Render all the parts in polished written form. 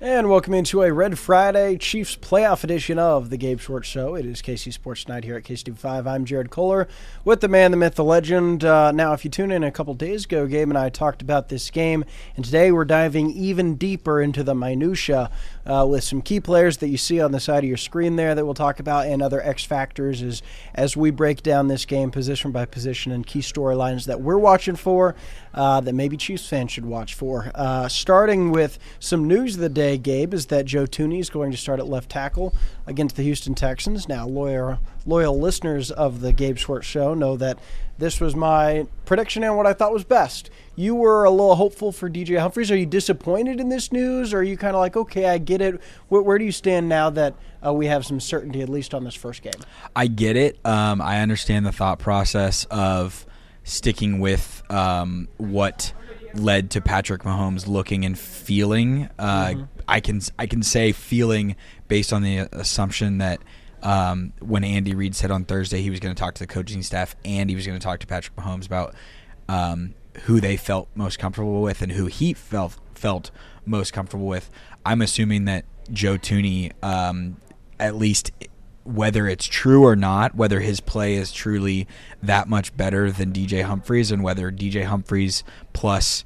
And welcome into a Red Friday Chiefs playoff edition of the Gabe Swartz Show. It is KC Sports Night here at KC5. I'm Jared Koller with the man, the myth, the legend. Now, if you tuned in a couple days ago, Gabe and I talked about this game, and today we're diving even deeper into the minutia with some key players that you see on the side of your screen there that we'll talk about, and other X factors as we break down this game position by position and key storylines that we're watching for that maybe Chiefs fans should watch for. Starting with some news of the day, Gabe, is that Joe Thuney is going to start at left tackle against the Houston Texans. Now, loyal listeners of the Gabe Swartz Show know that this was my prediction and what I thought was best. You were a little hopeful for DJ Humphries. Are you disappointed in this news, or are you kind of like, okay, I get it? Where do you stand now that we have some certainty, at least on this first game? I get it. I understand the thought process of sticking with what led to Patrick Mahomes looking and feeling. I can say feeling based on the assumption that when Andy Reid said on Thursday he was going to talk to the coaching staff and he was going to talk to Patrick Mahomes about who they felt most comfortable with and who he felt most comfortable with. I'm assuming that Joe Thuney, at least whether it's true or not, whether his play is truly that much better than DJ Humphries, and whether DJ Humphries plus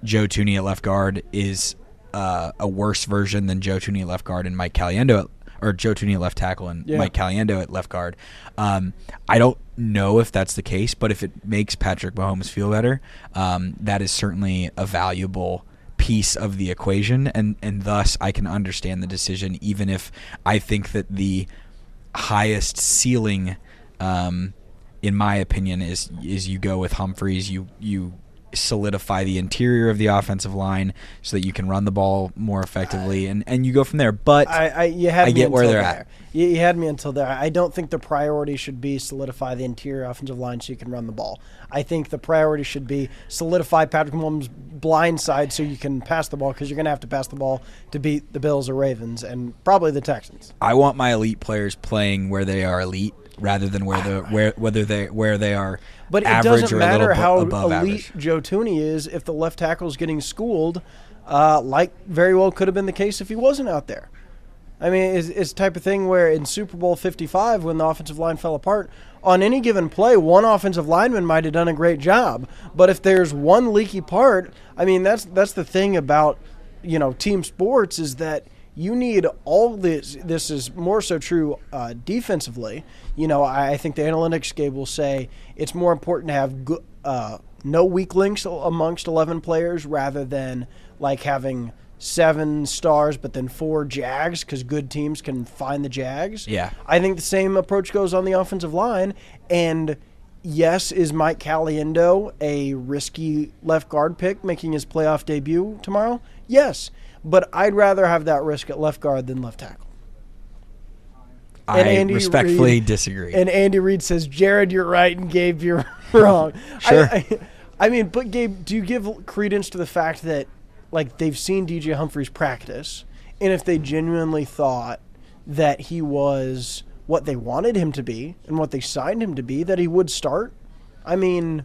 Joe Thuney at left guard is a worse version than Joe Thuney at left guard and Mike Caliendo, or Joe Thuney at left tackle and Mike Caliendo at left guard. I don't know if that's the case, but if it makes Patrick Mahomes feel better, that is certainly a valuable piece of the equation, and thus I can understand the decision, even if I think that the highest ceiling, in my opinion, is you go with Humphries. You solidify the interior of the offensive line so that you can run the ball more effectively, and you go from there. But I get where they're at. You had me until there. I don't think the priority should be solidify the interior offensive line so you can run the ball. I think the priority should be solidify Patrick Mahomes' blind side so you can pass the ball, because you're going to have to pass the ball to beat the Bills or Ravens and probably the Texans. I want my elite players playing where they are elite rather than where they are. But it doesn't matter how elite Joe Thuney is if the left tackle is getting schooled, like very well could have been the case if he wasn't out there. I mean, it's the type of thing where in Super Bowl 55, when the offensive line fell apart, on any given play, one offensive lineman might have done a great job. But if there's one leaky part, I mean, that's the thing about, team sports, is that you need all this. This is more so true defensively. I think the analytics, Gabe, will say it's more important to have no weak links amongst 11 players rather than like having 7 stars but then 4 Jags, because good teams can find the Jags. Yeah. I think the same approach goes on the offensive line. And yes, is Mike Caliendo a risky left guard pick making his playoff debut tomorrow? Yes. But I'd rather have that risk at left guard than left tackle. I respectfully disagree. And Andy Reid says, Jared, you're right, and Gabe, you're wrong. Sure. I mean, but Gabe, do you give credence to the fact that, like, they've seen DJ Humphries practice, and if they genuinely thought that he was what they wanted him to be and what they signed him to be, that he would start? I mean,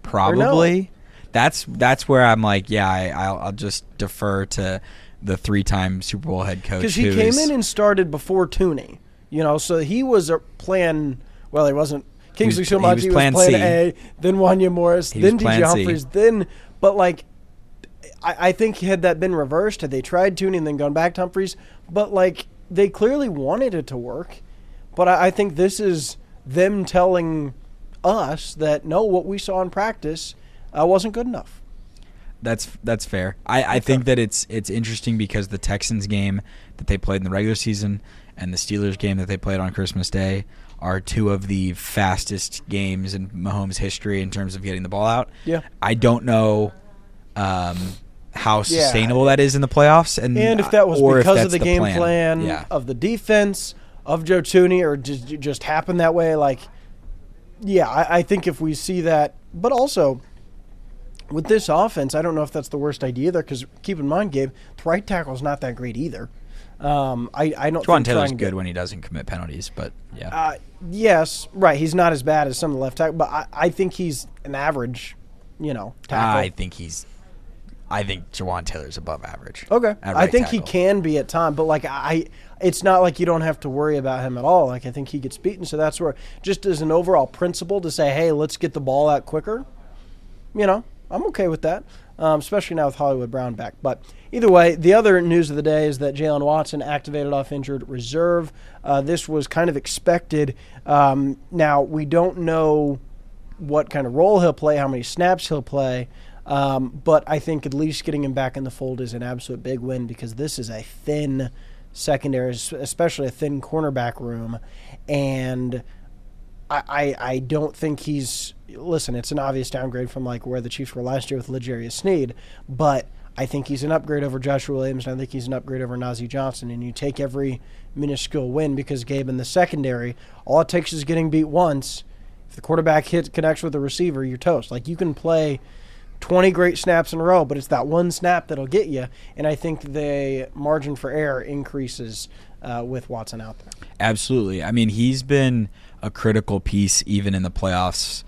probably. No? That's where I'm like, I'll just defer to the 3-time Super Bowl head coach. Because he came in and started before Thuney, so he was a plan. Well, he wasn't. Kingsley Shomaki was plan A, then Wanya Morris, then DJ Humphries, but like, I think had that been reversed, had they tried Thuney and then gone back to Humphries, but like, they clearly wanted it to work. But I think this is them telling us that, no, what we saw in practice wasn't good enough. That's fair. I think that it's interesting because the Texans game that they played in the regular season and the Steelers game that they played on Christmas Day are 2 of the fastest games in Mahomes' history in terms of getting the ball out. Yeah. I don't know how sustainable that is in the playoffs, and if that was because of the game plan of the defense of Joe Thuney, or just happened that way. Like, I think if we see that, but also with this offense, I don't know if that's the worst idea there, because keep in mind, Gabe, the right tackle is not that great either. I don't. Juwan Taylor's good when he doesn't commit penalties, but yeah. Yes, right. He's not as bad as some of the left tackle, but I think he's an average, tackle. I think he's I think Jawan Taylor's above average. Okay. I think tackle. he can be at time, but it's not like you don't have to worry about him at all. Like, I think he gets beaten, so that's where, just as an overall principle to say, hey, let's get the ball out quicker, I'm okay with that, especially now with Hollywood Brown back. But either way, the other news of the day is that Jalen Watson activated off injured reserve. This was kind of expected. Now, we don't know what kind of role he'll play, how many snaps he'll play, but I think at least getting him back in the fold is an absolute big win because this is a thin secondary, especially a thin cornerback room, and I don't think he's – listen, it's an obvious downgrade from like where the Chiefs were last year with L'Jarius Sneed, but I think he's an upgrade over Joshua Williams, and I think he's an upgrade over Najee Johnson, and you take every minuscule win because, Gabe, in the secondary, all it takes is getting beat once. If the quarterback connects with the receiver, you're toast. Like, you can play 20 great snaps in a row, but it's that one snap that'll get you, and I think the margin for error increases with Watson out there. Absolutely. I mean, he's been a critical piece even in the playoffs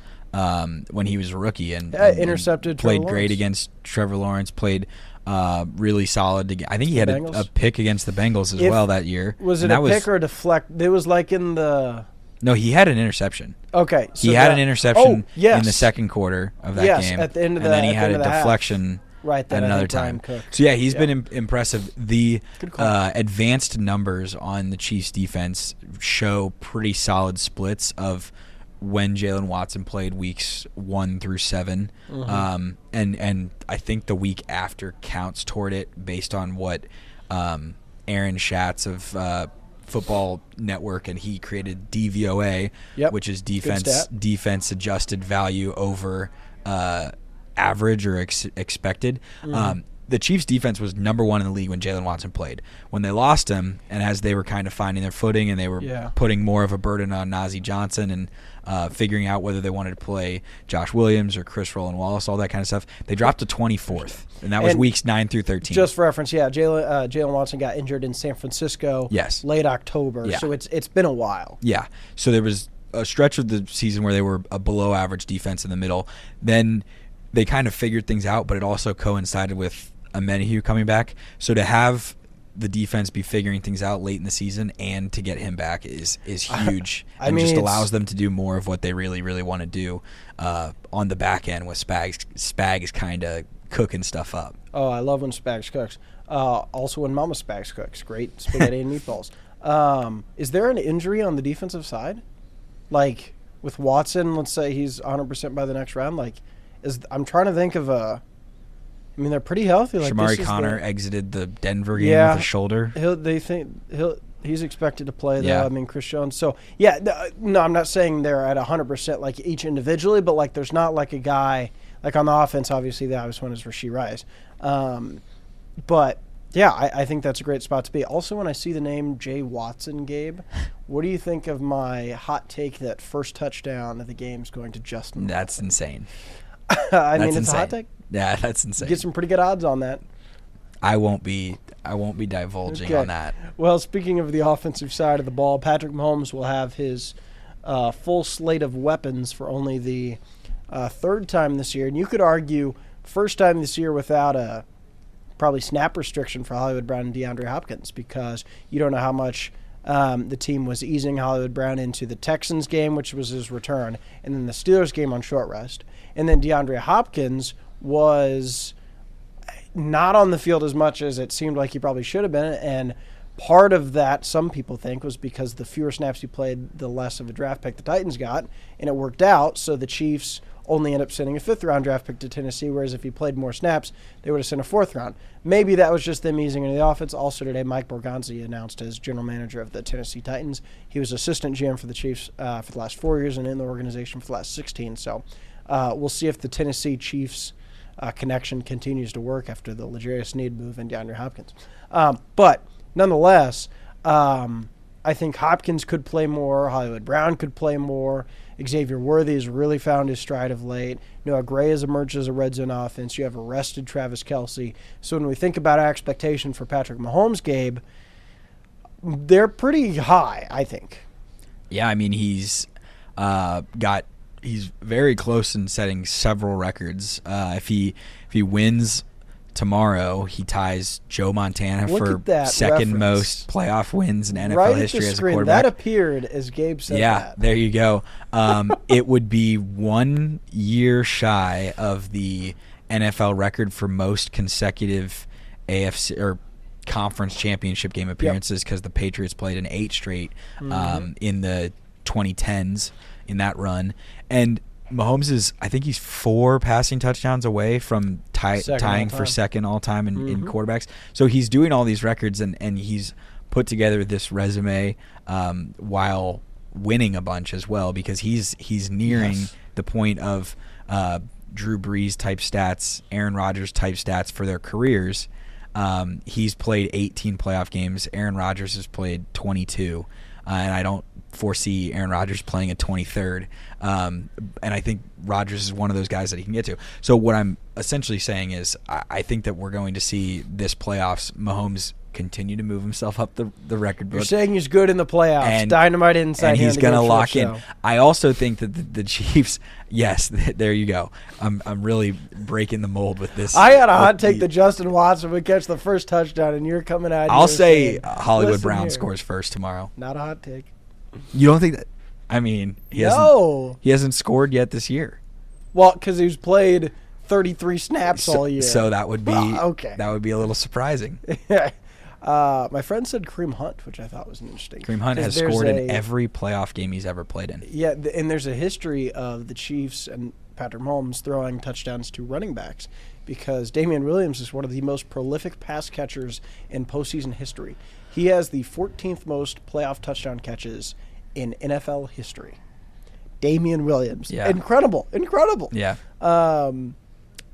when he was a rookie and intercepted. Played great against Trevor Lawrence. Played really solid. I think he had a pick against the Bengals as well that year. Was it a pick or a deflect? It was like in the. No, he had an interception. Okay, so he had an interception in the second quarter of that game. At the end of and then he had a deflection at another time. So yeah, he's been impressive. The advanced numbers on the Chiefs defense show pretty solid splits of when Jalen Watson played weeks 1 through 7, and I think the week after counts toward it based on what Aaron Schatz of Football Network, and he created DVOA, which is defense adjusted value over average or expected. The Chiefs defense was number 1 in the league when Jalen Watson played. When they lost him, and as they were kind of finding their footing and they were putting more of a burden on Najee Johnson and figuring out whether they wanted to play Josh Williams or Chris Roland Wallace, all that kind of stuff, they dropped to 24th, and that was weeks 9 through 13. Just for reference, Jalen Watson got injured in San Francisco late October, so it's been a while. Yeah, so there was a stretch of the season where they were a below average defense in the middle. Then they kind of figured things out, but it also coincided with Amenahue coming back. So to have the defense be figuring things out late in the season and to get him back is huge. Just allows them to do more of what they really, really want to do on the back end with Spags. Spags kind of cooking stuff up. Oh, I love when Spags cooks. Also when Mama Spags cooks. Great spaghetti and meatballs. Is there an injury on the defensive side? Like with Watson, let's say he's 100% by the next round. I'm trying to think of they're pretty healthy. Shamari Connor exited the Denver game with a shoulder. He's expected to play, though. Yeah. Chris Jones. So, no, I'm not saying they're at 100% like each individually, but there's not like a guy like on the offense. Obviously, the obvious one is Rashee Rice. But I think that's a great spot to be. Also, when I see the name Jay Watson, Gabe, what do you think of my hot take that first touchdown of the game is going to Justin? That's insane. It's insane. A hot take. Yeah, that's insane. Get some pretty good odds on that. I won't be divulging on that. Well, speaking of the offensive side of the ball, Patrick Mahomes will have his full slate of weapons for only the third time this year. And you could argue first time this year without a probably snap restriction for Hollywood Brown and DeAndre Hopkins, because you don't know how much the team was easing Hollywood Brown into the Texans game, which was his return, and then the Steelers game on short rest. And then DeAndre Hopkins was not on the field as much as it seemed like he probably should have been, and part of that, some people think, was because the fewer snaps he played, the less of a draft pick the Titans got, and it worked out, so the Chiefs only end up sending a fifth-round draft pick to Tennessee, whereas if he played more snaps, they would have sent a fourth round. Maybe that was just them easing into the offense. Also today, Mike Borgonzi announced as general manager of the Tennessee Titans. He was assistant GM for the Chiefs for the last 4 years and in the organization for the last 16. So we'll see if the Tennessee Chiefs connection continues to work after the L'Jarius Sneed move and DeAndre Hopkins. But nonetheless, I think Hopkins could play more. Hollywood Brown could play more. Xavier Worthy has really found his stride of late. Noah Gray has emerged as a red zone offense. You have arrested Travis Kelce. So when we think about our expectation for Patrick Mahomes, Gabe, they're pretty high, I think. Yeah, I mean, he's very close in setting several records. If he wins tomorrow he ties Joe Montana Look for at that second reference. most playoff wins in NFL right history at the as a screen. quarterback. That appeared as Gabe said that. There you go. It would be 1 year shy of the NFL record for most consecutive AFC or conference championship game appearances, because the Patriots played in 8 straight in the 2010s in that run. And Mahomes I think he's 4 passing touchdowns away from tying for second all time in quarterbacks. So he's doing all these records, and he's put together this resume while winning a bunch as well, because he's nearing the point of Drew Brees type stats, Aaron Rodgers type stats for their careers. He's played 18 playoff games. Aaron Rodgers has played 22, and I don't foresee Aaron Rodgers playing a 23rd. And I think Rodgers is one of those guys that he can get to. So what I'm essentially saying is I think that we're going to see this playoffs Mahomes continue to move himself up the record book. You're saying he's good in the playoffs. And, Dynamite inside. And he's going to lock in. I also think that the Chiefs, yes, there you go. I'm really breaking the mold with this. I had a hot take that Justin Watson would catch the first touchdown, and you're coming at I'll say saying, Hollywood Brown scores first tomorrow. Not a hot take. You don't think that? I mean, he hasn't scored yet this year. Well, because he's played 33 snaps all year. So that would be okay. That would be a little surprising. My friend said Kareem Hunt, which I thought was interesting. Kareem Hunt has scored in every playoff game he's ever played in. Yeah, and there's a history of the Chiefs and Patrick Mahomes throwing touchdowns to running backs, because Damian Williams is one of the most prolific pass catchers in postseason history. He has the 14th most playoff touchdown catches in NFL history. Damian Williams. Yeah. Incredible. Yeah. And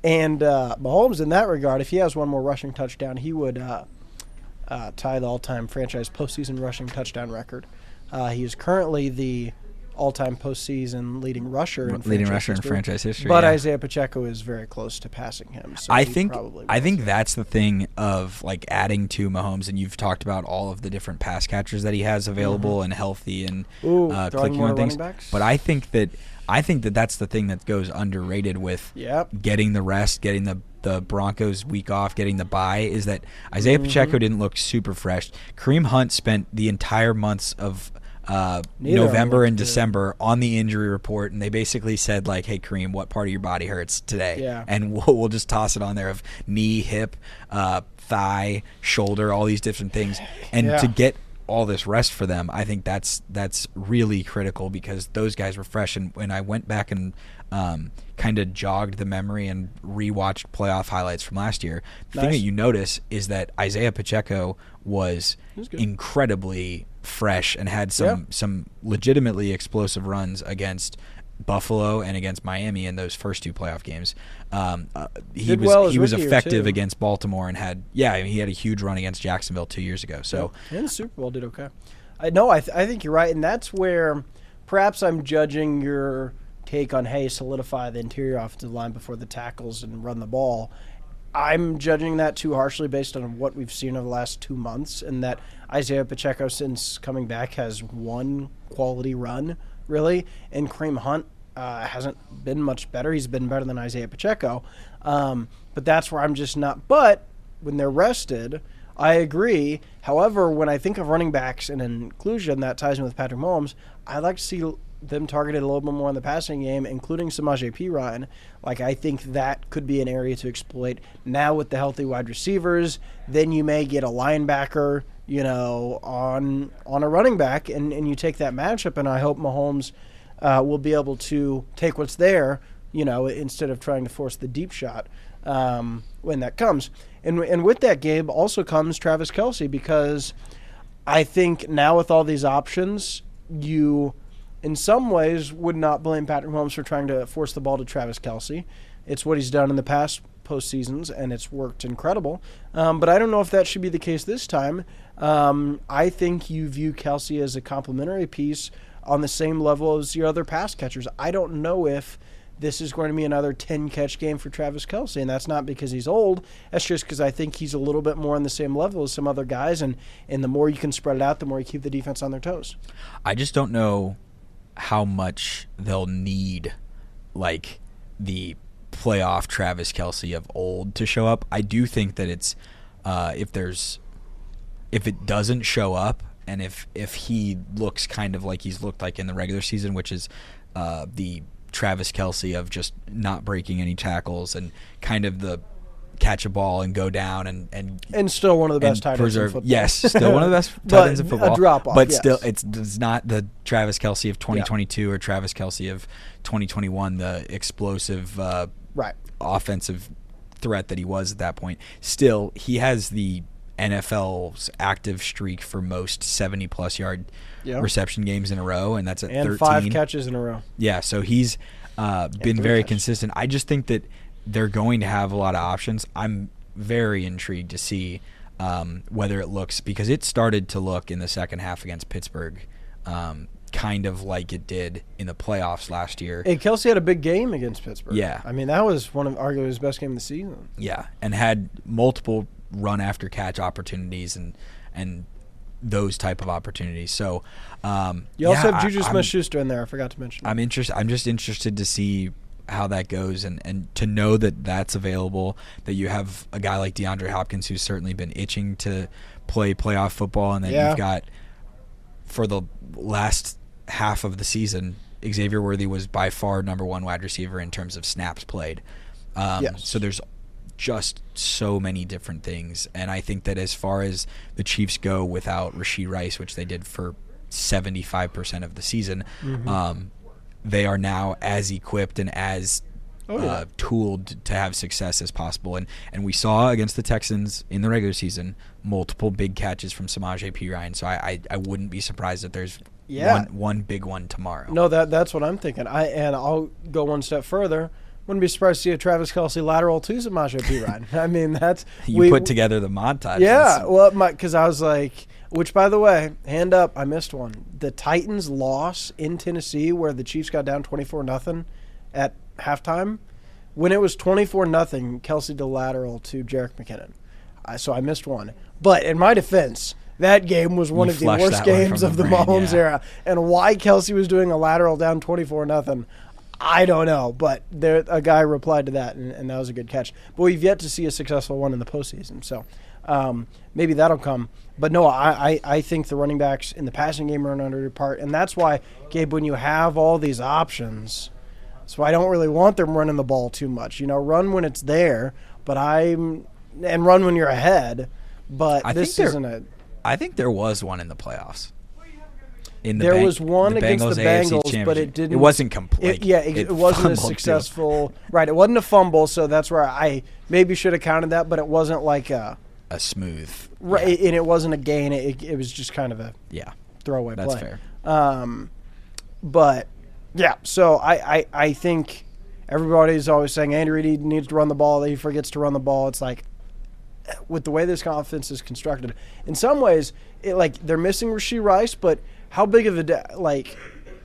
Mahomes, in that regard, if he has one more rushing touchdown, he would tie the all-time franchise postseason rushing touchdown record. He is currently the all-time postseason leading rusher in franchise history. But Isaiah Pacheco is very close to passing him. So I think that's the thing of like adding to Mahomes, and you've talked about all of the different pass catchers that he has available and healthy and clicking on things. But I think that that's the thing that goes underrated with getting the rest, getting the Broncos week off, getting the bye, is that Isaiah Pacheco didn't look super fresh. Kareem Hunt spent the entire months of November and December on the injury report, and they basically said like, hey Kareem, what part of your body hurts today? And we'll just toss it on there of knee, hip, thigh, shoulder, all these different things. And to get all this rest for them, I think that's really critical, because those guys were fresh. And when I went back and kind of jogged the memory and rewatched playoff highlights from last year, the thing that you notice is that Isaiah Pacheco was incredibly fresh and had some legitimately explosive runs against Buffalo and against Miami in those first 2 playoff games. He was effective against Baltimore and he had a huge run against Jacksonville 2 years ago. So and the Super Bowl did okay. I think you're right, and that's where perhaps I'm judging your take on, hey, solidify the interior offensive line before the tackles and run the ball. I'm judging that too harshly based on what we've seen over the last 2 months, and that Isaiah Pacheco, since coming back, has one quality run, really, and Kareem Hunt hasn't been much better. He's been better than Isaiah Pacheco, but that's where I'm just not. But when they're rested, I agree. However, when I think of running backs and inclusion, that ties in with Patrick Mahomes, I'd like to see them targeted a little bit more in the passing game, including Samaje Perine. Like, I think that could be an area to exploit. Now with the healthy wide receivers, then you may get a linebacker, on a running back, and you take that matchup, and I hope Mahomes will be able to take what's there, instead of trying to force the deep shot when that comes. And with that, Gabe, also comes Travis Kelce, because I think now with all these options, you – in some ways, would not blame Patrick Mahomes for trying to force the ball to Travis Kelce. It's what he's done in the past postseasons, and it's worked incredible. But I don't know if that should be the case this time. I think you view Kelce as a complementary piece on the same level as your other pass catchers. I don't know if this is going to be another 10-catch game for Travis Kelce, and that's not because he's old. That's just because I think he's a little bit more on the same level as some other guys, and the more you can spread it out, the more you keep the defense on their toes. I just don't know how much they'll need, like, the playoff Travis Kelce of old to show up. I do think that it's if it doesn't show up, and if he looks kind of like he's looked like in the regular season, which is the Travis Kelce of just not breaking any tackles and kind of the catch a ball and go down and still one of the best tight ends in football. Yes, still one of the best tight ends in football. A drop off, but yes. still, it's not the Travis Kelce of 2022 or Travis Kelce of 2021, the explosive offensive threat that he was at that point. Still, he has the NFL's active streak for most 70-plus yard reception games in a row, and that's at 13. 5 catches in a row. Yeah, so he's been very consistent. I just think that they're going to have a lot of options. I'm very intrigued to see whether it looks, because it started to look in the second half against Pittsburgh kind of like it did in the playoffs last year. Hey, Kelce had a big game against Pittsburgh. Yeah. I mean, that was one of arguably his best game of the season. Yeah, and had multiple run after catch opportunities and those type of opportunities. So you also have Juju Smith-Schuster in there. I forgot to mention. I'm just interested to see how that goes and to know that that's available, that you have a guy like DeAndre Hopkins who's certainly been itching to play playoff football, and then you've got, for the last half of the season, Xavier Worthy was by far number one wide receiver in terms of snaps played. So there's just so many different things, and I think that as far as the Chiefs go without Rashee Rice, which they did for 75% of the season, they are now as equipped and as tooled to have success as possible. And we saw against the Texans in the regular season multiple big catches from Samaje Perine. So I wouldn't be surprised if there's one big one tomorrow. No, that's what I'm thinking. And I'll go one step further. Wouldn't be surprised to see a Travis Kelce lateral to Samaje Perine. I mean, that's you put together the montage. Yeah, well, because I was like, which, by the way, hand up, I missed one. The Titans' loss in Tennessee, where the Chiefs got down 24-0 at halftime. When it was 24-0, Kelce did a lateral to Jerick McKinnon. So I missed one. But in my defense, that game was one of the worst games of the Mahomes era. And why Kelce was doing a lateral down 24-0, I don't know. But a guy replied to that, and that was a good catch. But we've yet to see a successful one in the postseason. So maybe that'll come. But no, I think the running backs in the passing game are an underrated part. And that's why, Gabe, when you have all these options, so I don't really want them running the ball too much. Run when it's there, and run when you're ahead. But I think there was one in the playoffs. There was one against the Bengals, but it didn't. It wasn't complete. It wasn't as successful. Right, it wasn't a fumble, so that's where I maybe should have counted that, but it wasn't like a smooth. Right, and it wasn't a gain. It was just kind of a throwaway play. That's fair. But yeah, so I think everybody's always saying Andy Reid needs to run the ball. He forgets to run the ball. It's like, with the way this offense is constructed, in some ways, they're missing Rashee Rice, but how big of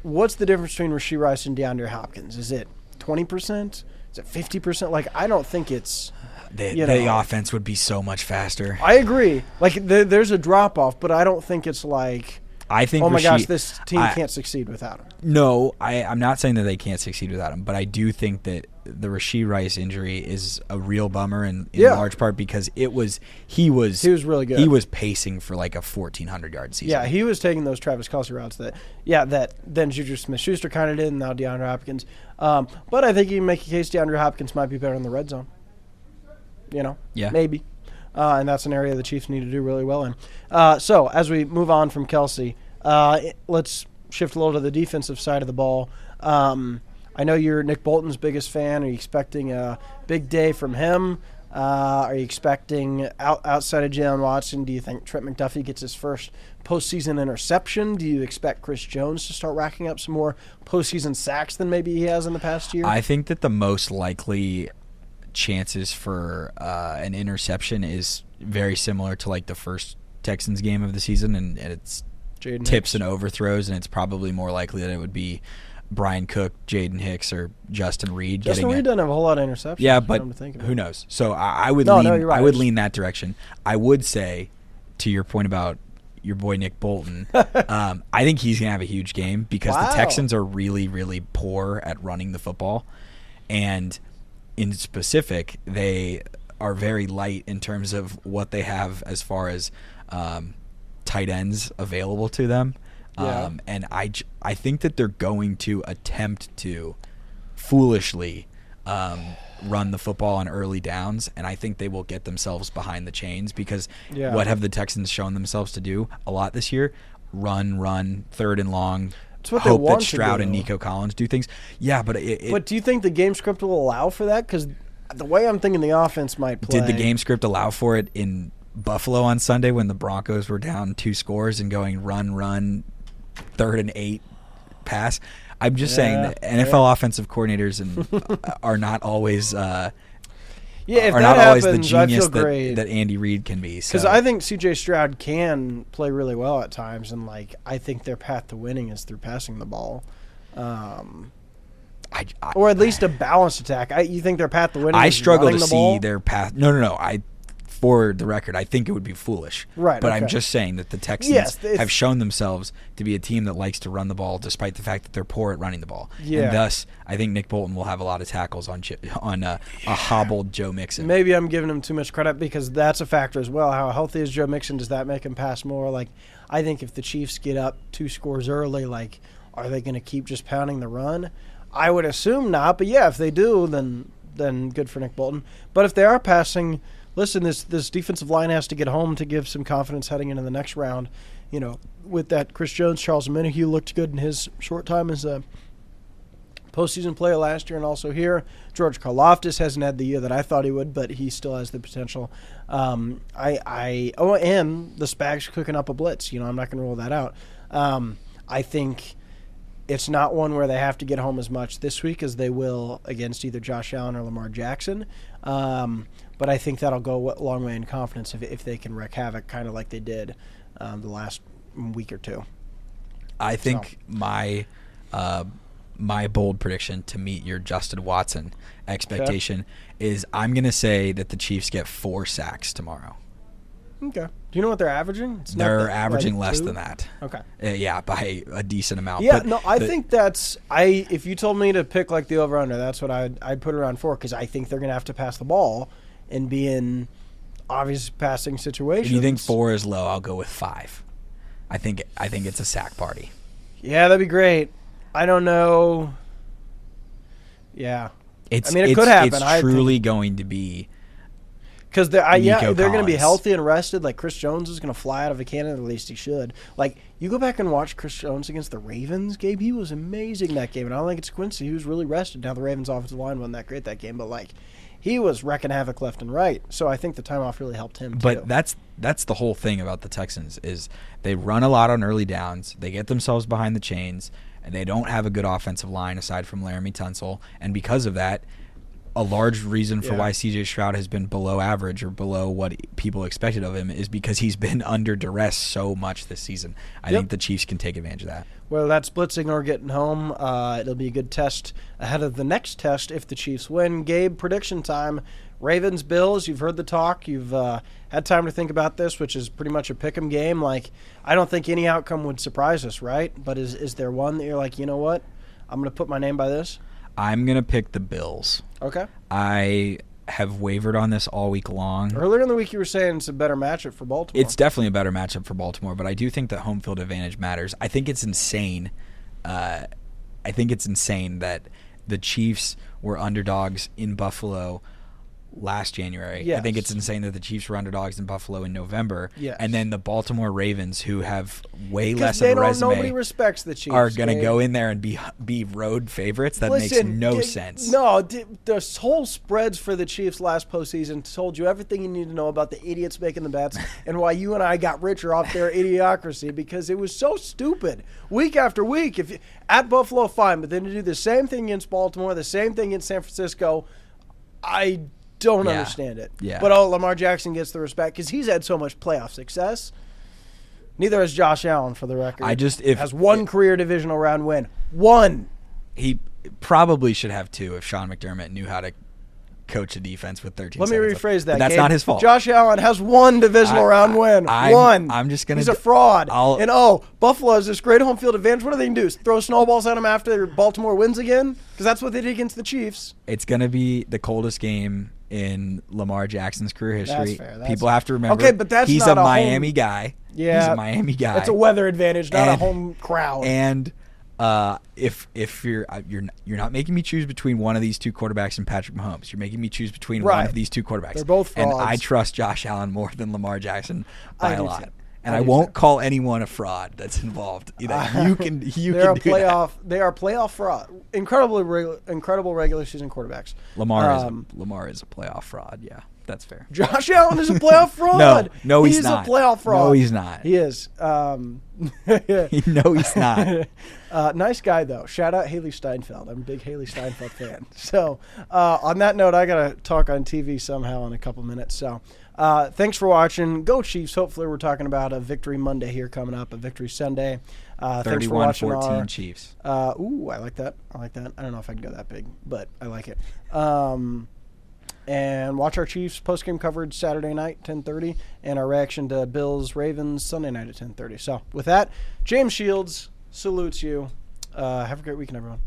what's the difference between Rashee Rice and DeAndre Hopkins? Is it 20%? Is it 50%? I don't think it's the offense would be so much faster. I agree. There's a drop off, but I don't think it's like, I think, oh my gosh, this team can't succeed without him. No, I'm not saying that they can't succeed without him, but I do think that the Rashee Rice injury is a real bummer in large part because he was really good. He was pacing for like a 1,400-yard season. Yeah, he was taking those Travis Kelce routes that then Juju Smith-Schuster kind of did, and now DeAndre Hopkins. But I think you can make a case DeAndre Hopkins might be better in the red zone. Maybe. And that's an area the Chiefs need to do really well in. So as we move on from Kelce, let's shift a little to the defensive side of the ball. I know you're Nick Bolton's biggest fan. Are you expecting a big day from him? Are you expecting outside of Jalen Watson? Do you think Trent McDuffie gets his first postseason interception? Do you expect Chris Jones to start racking up some more postseason sacks than maybe he has in the past year? I think that the most likely chances for an interception is very similar to the first Texans game of the season, and it's Jaden tips Hicks and overthrows, and it's probably more likely that it would be Brian Cook, Jaden Hicks, or Justin Reed. Justin Reed doesn't have a whole lot of interceptions. Yeah, but who knows? So I would lean that direction. I would say, to your point about your boy Nick Bolton, I think he's going to have a huge game because the Texans are really, really poor at running the football. And in specific, they are very light in terms of what they have as far as tight ends available to them. Yeah. And I think that they're going to attempt to foolishly run the football on early downs, and I think they will get themselves behind the chains because what have the Texans shown themselves to do a lot this year? Run, third and long. It's what hope they want that Stroud to do. and Nico Collins do things. Yeah, but but do you think the game script will allow for that? Because the way I'm thinking the offense might play. Did the game script allow for it in Buffalo on Sunday when the Broncos were down 2 scores and going run, 3rd and 8 pass? I'm just saying that NFL offensive coordinators are not always if are that not happens, always the genius I feel great. that Andy Reid can be. Because I think C.J. Stroud can play really well at times, and I think their path to winning is through passing the ball, or at least a balanced attack. You think their path to winning? I is struggle running to the see ball? their path. No. For the record, I think it would be foolish. Right, But okay. I'm just saying that the Texans have shown themselves to be a team that likes to run the ball, despite the fact that they're poor at running the ball. Yeah. And thus, I think Nick Bolton will have a lot of tackles on a hobbled Joe Mixon. Maybe I'm giving him too much credit because that's a factor as well. How healthy is Joe Mixon? Does that make him pass more? I think if the Chiefs get up 2 scores early, are they going to keep just pounding the run? I would assume not, but yeah, if they do, then good for Nick Bolton. But if they are passing, listen, this defensive line has to get home to give some confidence heading into the next round. With that Chris Jones, Charles Omenihu looked good in his short time as a postseason player last year and also here. George Karlaftis hasn't had the year that I thought he would, but he still has the potential. And the Spags cooking up a blitz. I'm not going to rule that out. I think it's not one where they have to get home as much this week as they will against either Josh Allen or Lamar Jackson. But I think that'll go a long way in confidence if they can wreak havoc, kind of like they did the last week or two. I think my bold prediction to meet your Justin Watson expectation is I'm going to say that the Chiefs get 4 sacks tomorrow. Okay. Do you know what they're averaging? They're averaging less than that. Okay. By a decent amount. Yeah, but I think that's – if you told me to pick the over-under, that's what I'd put around 4 because I think they're going to have to pass the ball and be in obvious passing situations. If you think 4 is low, I'll go with 5. I think it's a sack party. Yeah, that'd be great. I don't know. Yeah. It could happen. It's truly going to be – because they're going to be Collins. healthy and rested. Chris Jones is going to fly out of a cannon, at least he should. You go back and watch Chris Jones against the Ravens, Gabe, he was amazing that game. And I don't think it's a coincidence. He was really rested. Now, the Ravens' offensive line wasn't that great that game, but, he was wrecking havoc left and right. So I think the time off really helped him, too. But that's the whole thing about the Texans is they run a lot on early downs. They get themselves behind the chains, and they don't have a good offensive line aside from Laramie Tunsil. And because of that, a large reason for why C.J. Stroud has been below average or below what people expected of him is because he's been under duress so much this season. I think the Chiefs can take advantage of that. Whether that's blitzing or getting home, it'll be a good test ahead of the next test if the Chiefs win. Gabe, prediction time. Ravens, Bills, you've heard the talk. You've had time to think about this, which is pretty much a pick'em game. I don't think any outcome would surprise us, right? But is there one that you're you know what? I'm going to put my name by this? I'm going to pick the Bills. Okay. I have wavered on this all week long. Earlier in the week you were saying it's a better matchup for Baltimore. It's definitely a better matchup for Baltimore, but I do think that home field advantage matters. I think it's insane. I think it's insane that the Chiefs were underdogs in Buffalo last January. Yes. I think it's insane that the Chiefs were underdogs in Buffalo in November. Yes. And then the Baltimore Ravens, who have way less of a resume, nobody respects the Chiefs, are going to go in there and be road favorites. That makes no sense. No, the whole spreads for the Chiefs last postseason told you everything you need to know about the idiots making the bets and why you and I got richer off their idiocracy because it was so stupid. Week after week, at Buffalo, fine, but then to do the same thing against Baltimore, the same thing in San Francisco, I don't understand it. Yeah. But Lamar Jackson gets the respect because he's had so much playoff success. Neither has Josh Allen, for the record. Has one career divisional round win. One. He probably should have 2 if Sean McDermott knew how to coach a defense with 13 Let me seconds rephrase left. that. But that's Gabe. not his fault. Josh Allen has one divisional round win. One. I'm just going to. He's a fraud. Buffalo has this great home field advantage. What do they do? Throw snowballs at him after Baltimore wins again? Because that's what they did against the Chiefs. It's going to be the coldest game in Lamar Jackson's career history. That's fair. People have to remember. Okay, but that's he's not a a Miami home... guy. Yeah, he's a Miami guy. That's a weather advantage, not a home crowd. And if you're not making me choose between one of these two quarterbacks and Patrick Mahomes, you're making me choose between one of these two quarterbacks. They're both frauds. And I trust Josh Allen more than Lamar Jackson by a lot. Too. And I won't call anyone a fraud that's involved. You can do that. They are playoff fraud. Incredible regular season quarterbacks. Lamar is a playoff fraud. Yeah, that's fair. Josh Allen is a playoff fraud. No, he's not. He's a playoff fraud. No, he's not. He is. No, he's not. Nice guy though. Shout out Haley Steinfeld. I'm a big Haley Steinfeld fan. So on that note, I gotta talk on TV somehow in a couple minutes. So. Thanks for watching. Go Chiefs. Hopefully we're talking about a victory Monday here coming up, a victory Sunday. Thanks for watching 31-14 Chiefs. I like that. I don't know if I can go that big, but I like it. And watch our Chiefs post-game coverage Saturday night, 10:30, and our reaction to Bills-Ravens Sunday night at 10:30. So with that, James Shields salutes you. Have a great weekend, everyone.